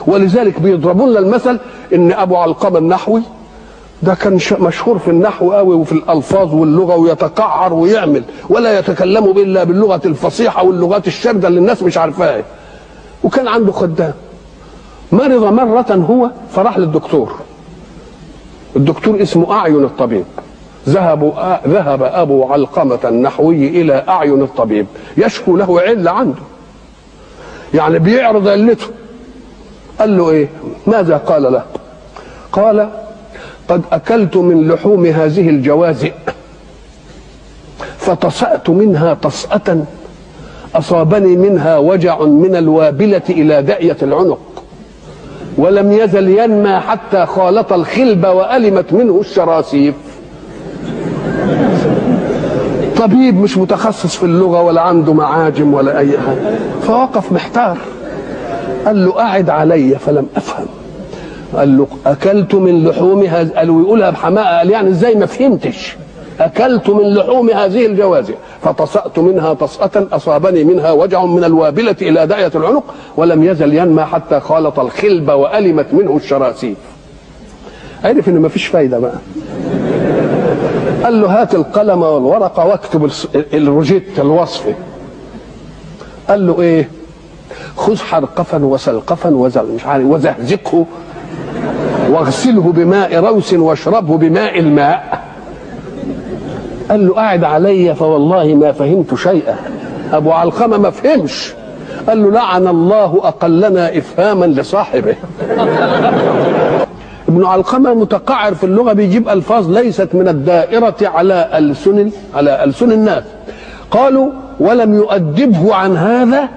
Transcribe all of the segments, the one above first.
ولذلك بيضربوا لنا المثل ان ابو علقمة النحوي ده كان مشهور في النحو قوي وفي الالفاظ واللغه، ويتقعر ويعمل ولا يتكلم الا باللغه الفصيحه واللغات الشارده اللي الناس مش عارفاها. وكان عنده خدام، مرض مره هو فراح للدكتور. الدكتور اسمه اعين الطبيب. ذهب ابو علقمة النحوي الى اعين الطبيب يشكو له عله عنده، يعني بيعرض علته. قال له ايه؟ ماذا قال له؟ قال: قد أكلت من لحوم هذه الجوازئ فطسأت منها طسأة أصابني منها وجع من الوابلة إلى دأية العنق، ولم يزل ينمى حتى خالط الخلب وألمت منه الشراسيف. طبيب مش متخصص في اللغة ولا عنده معاجم ولا أي حاجة، فوقف محتار. قال له: أعد علي، فلم أفهم. قال له: أكلت من لحوم هذه، قال له يقولها بحماقة، قال يعني إزاي ما فهمتش؟ أكلت من لحوم هذه الجوازئ فطسأت منها طسأة أصابني منها وجع من الوابلة إلى داية العنق، ولم يزل ينمى حتى خالط الخلب وألمت منه الشراسيف. عرف إن ما فيش فايدة بقى. قال له: هات القلم والورقة واكتب الروجيت الوصفي. قال له: إيه؟ خذ حرقفا وسلقفا مش عارف وزهزقه واغسله بماء روس واشربه بماء الماء. قال له: قاعد علي فوالله ما فهمت شيئا. ابو علقمة ما فهمش. قال له: لعن الله اقلنا افهاما لصاحبه. ابن علقمة متقعر في اللغة، بيجيب الفاظ ليست من الدائرة على ألسن الناس. قالوا: ولم يؤدبه عن هذا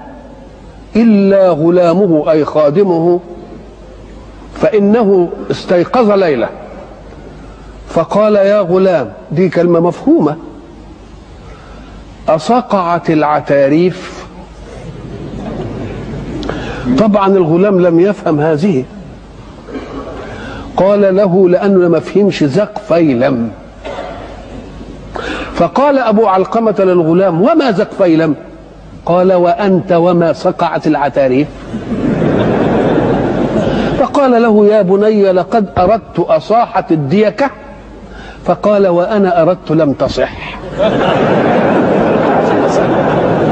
إلا غلامه أي خادمه، فإنه استيقظ ليلة فقال: يا غلام، دي كلمة مفهومة، أصقعت العتاريف؟ طبعا الغلام لم يفهم هذه. قال له لأنه ما فهمش زق فيلم. فقال أبو علقمة للغلام: وما زق فيلم؟ قال: وأنت وما صقعت العتاريف؟ فقال له: يا بني لقد أردت أصاحت الديكة. فقال: وأنا أردت لم تصح.